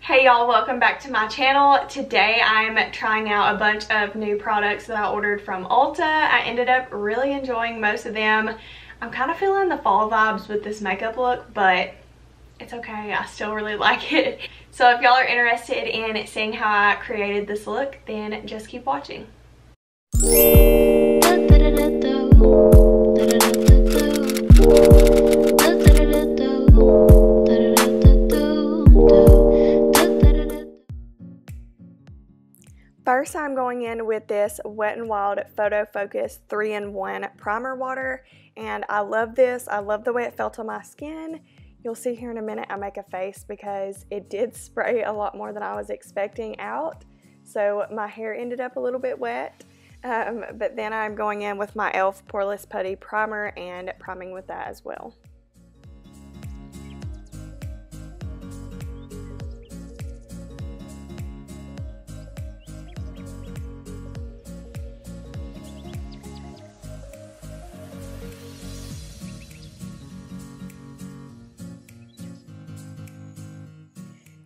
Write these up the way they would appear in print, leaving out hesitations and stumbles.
Hey y'all, welcome back to my channel. Today I'm trying out a bunch of new products that I ordered from Ulta. I ended up really enjoying most of them. I'm kind of feeling the fall vibes with this makeup look, but it's okay, I still really like it. So if y'all are interested in seeing how I created this look, then just keep watching. First, I'm going in with this Wet n Wild Photo Focus 3-in-1 primer water, and I love this. I love the way it felt on my skin. You'll see here in a minute I make a face because it did spray a lot more than I was expecting out. So my hair ended up a little bit wet, but then I'm going in with my e.l.f. Poreless Putty Primer and priming with that as well.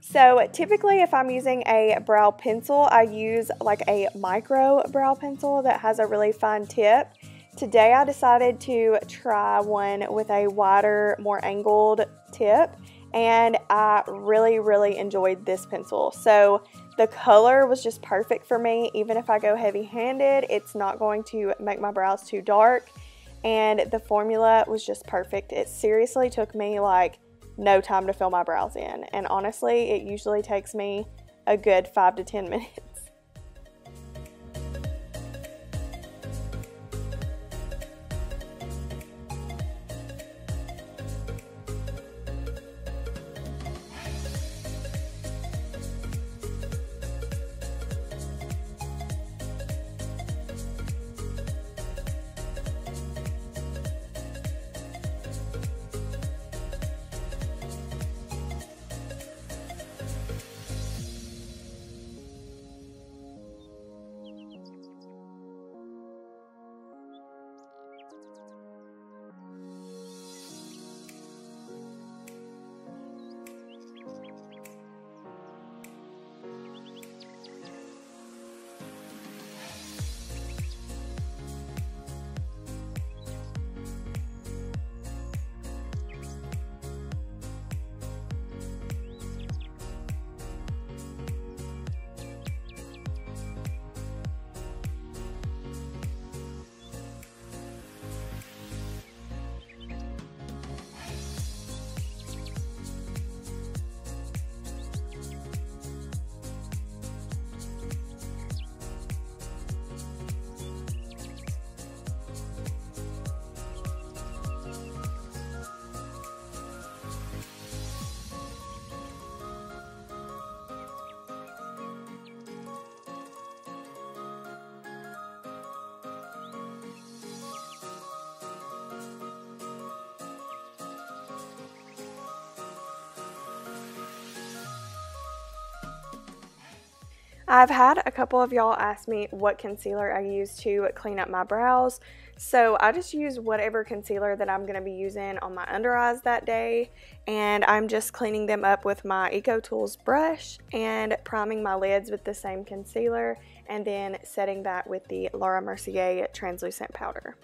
So typically if I'm using a brow pencil, I use like a micro brow pencil that has a really fine tip. Today I decided to try one with a wider, more angled tip, and I really enjoyed this pencil. So the color was just perfect for me. Even if I go heavy-handed, it's not going to make my brows too dark, and the formula was just perfect. It seriously took me like no time to fill my brows in, and honestly it usually takes me a good 5 to 10 minutes. I've had a couple of y'all ask me what concealer I use to clean up my brows, so I just use whatever concealer that I'm going to be using on my under eyes that day, and I'm just cleaning them up with my EcoTools brush and priming my lids with the same concealer, and then setting that with the Laura Mercier translucent powder.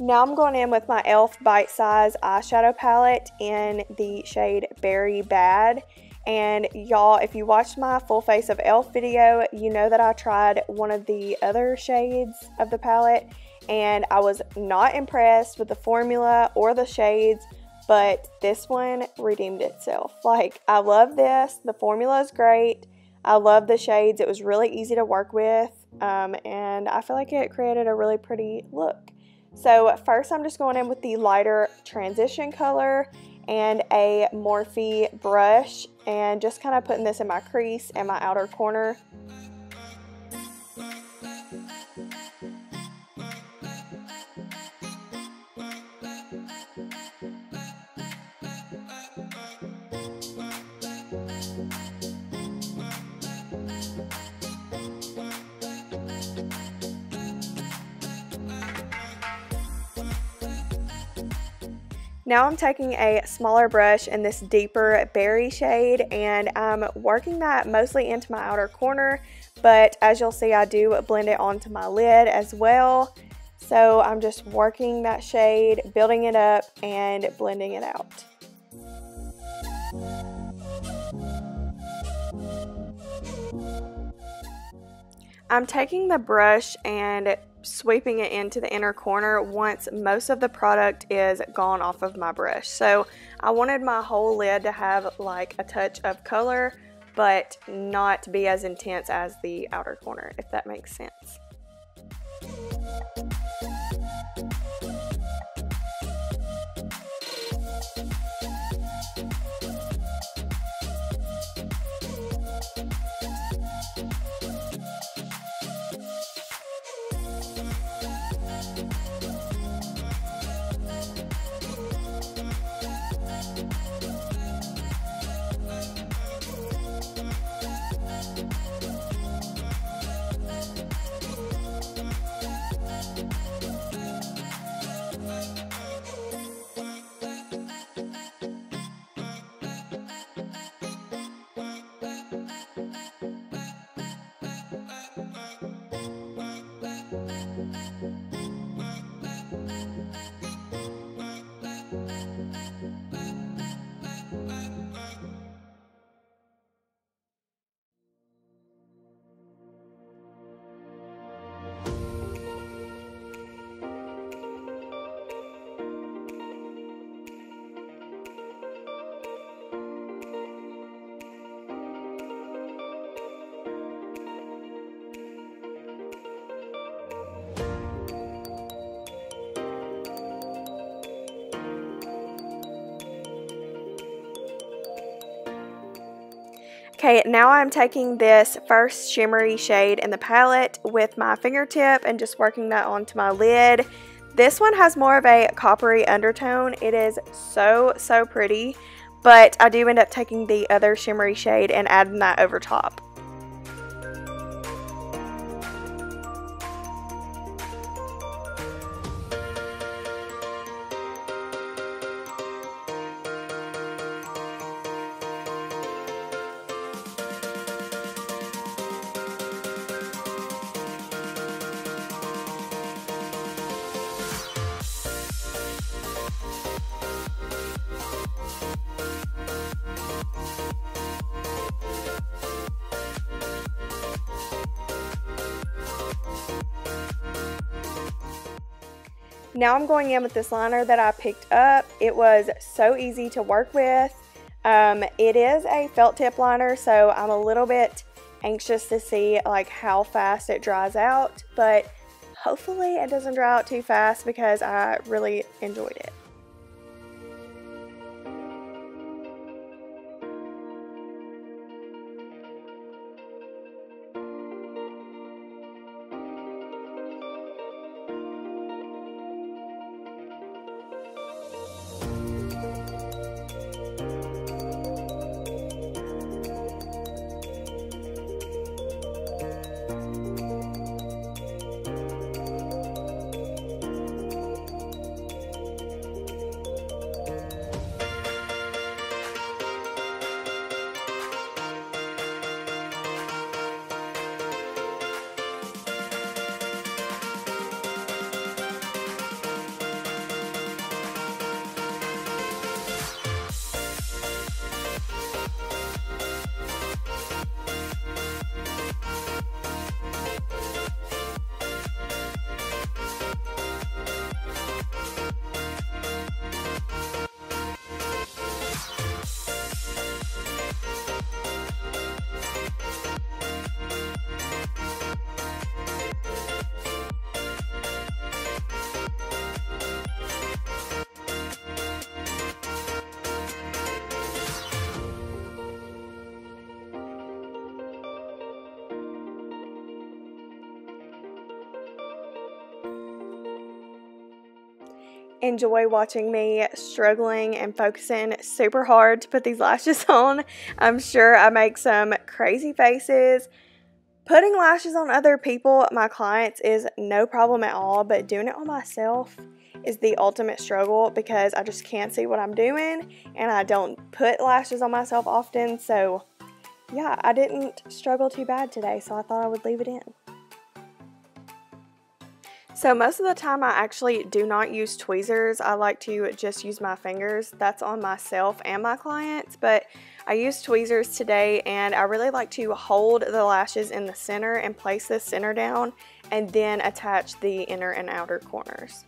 Now I'm going in with my e.l.f. Bite Size eyeshadow palette in the shade Berry Bad. And y'all, if you watched my full face of e.l.f. video, you know that I tried one of the other shades of the palette and I was not impressed with the formula or the shades, but this one redeemed itself. Like, I love this. The formula is great. I love the shades. It was really easy to work with, and I feel like it created a really pretty look. So first I'm just going in with the lighter transition color and a Morphe brush and just kind of putting this in my crease and my outer corner. Now I'm taking a smaller brush in this deeper berry shade and I'm working that mostly into my outer corner, but as you'll see I do blend it onto my lid as well. So I'm just working that shade, building it up and blending it out. I'm taking the brush and sweeping it into the inner corner once most of the product is gone off of my brush. So I wanted my whole lid to have like a touch of color, but not be as intense as the outer corner, if that makes sense. Okay, now I'm taking this first shimmery shade in the palette with my fingertip and just working that onto my lid. This one has more of a coppery undertone. It is so pretty, but I do end up taking the other shimmery shade and adding that over top. Now I'm going in with this liner that I picked up. It was so easy to work with. It is a felt tip liner, so I'm a little bit anxious to see like how fast it dries out, but hopefully it doesn't dry out too fast because I really enjoyed it. enjoy watching me struggling and focusing super hard to put these lashes on. I'm sure I make some crazy faces. Putting lashes on other people, my clients, is no problem at all, but doing it on myself is the ultimate struggle because I just can't see what I'm doing and I don't put lashes on myself often. So yeah, I didn't struggle too bad today, so I thought I would leave it in. So most of the time I actually do not use tweezers. I like to just use my fingers. That's on myself and my clients, but I used tweezers today and I really like to hold the lashes in the center and place the center down and then attach the inner and outer corners.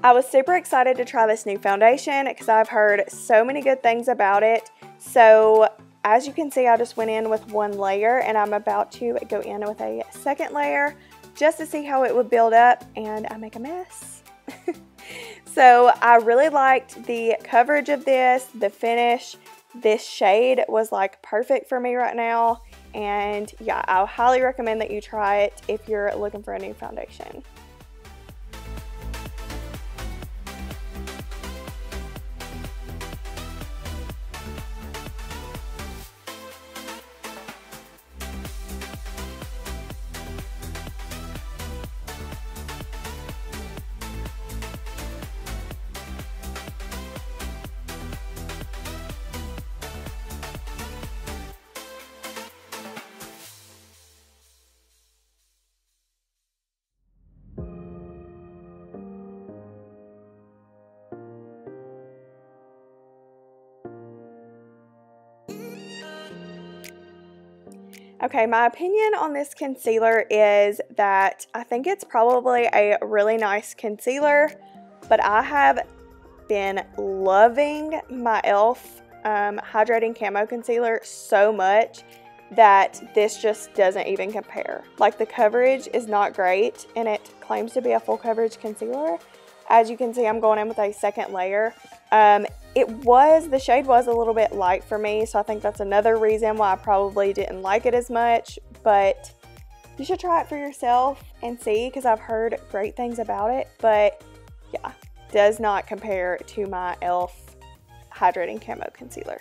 I was super excited to try this new foundation because I've heard so many good things about it. So as you can see, I just went in with one layer and I'm about to go in with a second layer just to see how it would build up, and I make a mess. So I really liked the coverage of this, the finish. This shade was like perfect for me right now, and yeah, I highly recommend that you try it if you're looking for a new foundation. Okay, my opinion on this concealer is that I think it's probably a really nice concealer, but I have been loving my e.l.f. Hydrating Camo Concealer so much that this just doesn't even compare. Like, the coverage is not great, and it claims to be a full coverage concealer. As you can see, I'm going in with a second layer. The shade was a little bit light for me, so I think that's another reason why I probably didn't like it as much, but you should try it for yourself and see, because I've heard great things about it, but yeah, does not compare to my e.l.f. Hydrating Camo Concealer.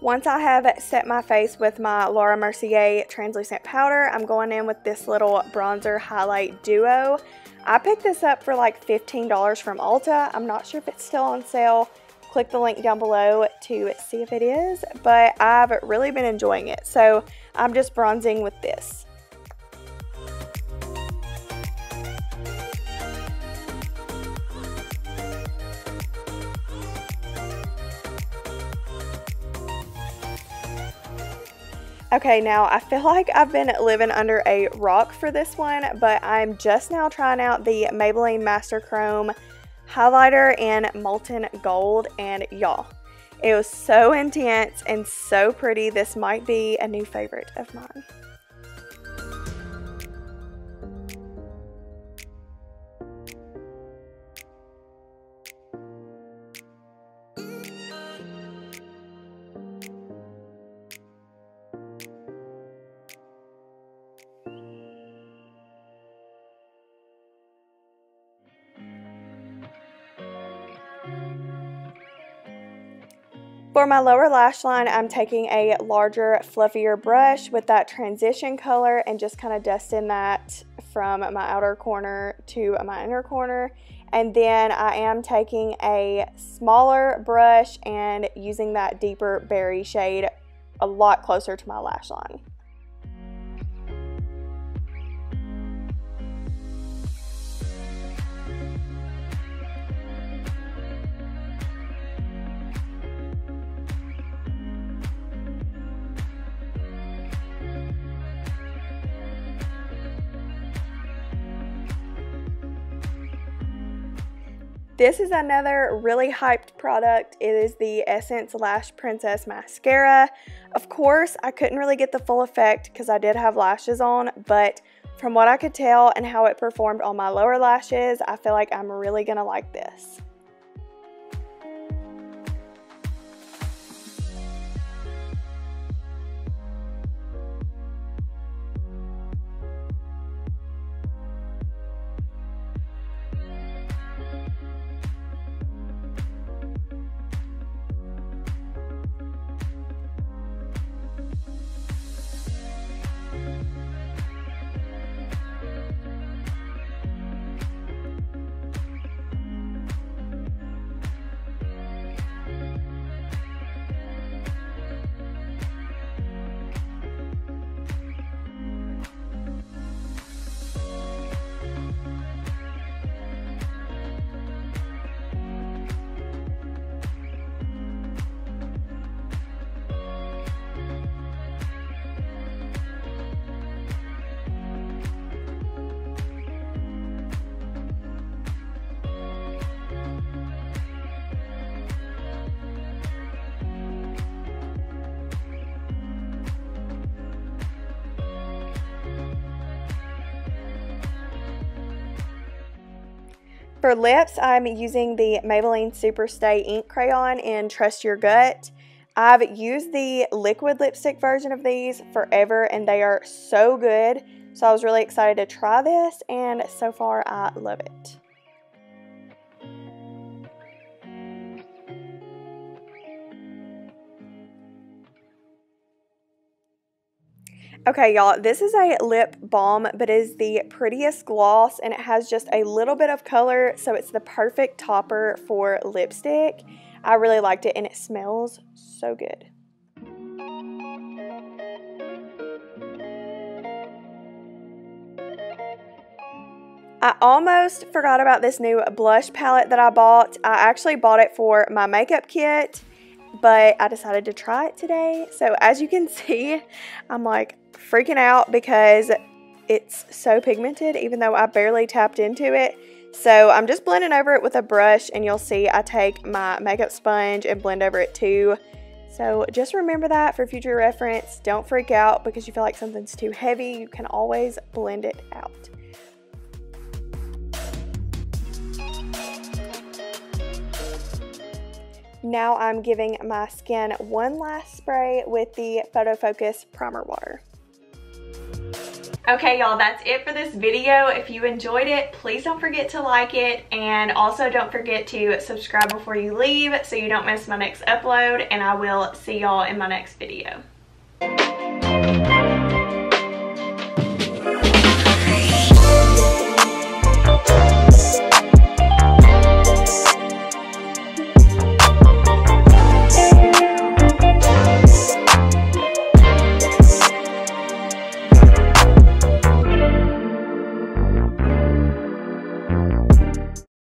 Once I have set my face with my Laura Mercier translucent powder, I'm going in with this little bronzer highlight duo. I picked this up for like $15 from Ulta. I'm not sure if it's still on sale. Click the link down below to see if it is, but I've really been enjoying it. So I'm just bronzing with this. Okay, now I feel like I've been living under a rock for this one, but I'm just now trying out the Maybelline Master Chrome highlighter in Molten Gold, and y'all, It was so intense and so pretty. This might be a new favorite of mine. For my lower lash line, I'm taking a larger, fluffier brush with that transition color and just kind of dusting that from my outer corner to my inner corner. And then I am taking a smaller brush and using that deeper berry shade a lot closer to my lash line. This is another really hyped product. It is the Essence Lash Princess Mascara. Of course, I couldn't really get the full effect because I did have lashes on, but from what I could tell and how it performed on my lower lashes, I feel like I'm really gonna like this. For lips, I'm using the Maybelline Superstay Ink Crayon in Trust Your Gut. I've used the liquid lipstick version of these forever and they are so good. So I was really excited to try this and so far I love it. Okay, y'all, this is a lip balm, but it is the prettiest gloss, and it has just a little bit of color, so it's the perfect topper for lipstick. I really liked it, and it smells so good. I almost forgot about this new blush palette that I bought. I actually bought it for my makeup kit, but I decided to try it today. So as you can see, I'm like freaking out because it's so pigmented, even though I barely tapped into it. So I'm just blending over it with a brush, and you'll see I take my makeup sponge and blend over it too. So just remember that for future reference. Don't freak out because you feel like something's too heavy. You can always blend it out. Now I'm giving my skin one last spray with the Photo Focus Primer Water. Okay, y'all, that's it for this video. If you enjoyed it, please don't forget to like it, and also don't forget to subscribe before you leave so you don't miss my next upload, and I will see y'all in my next video.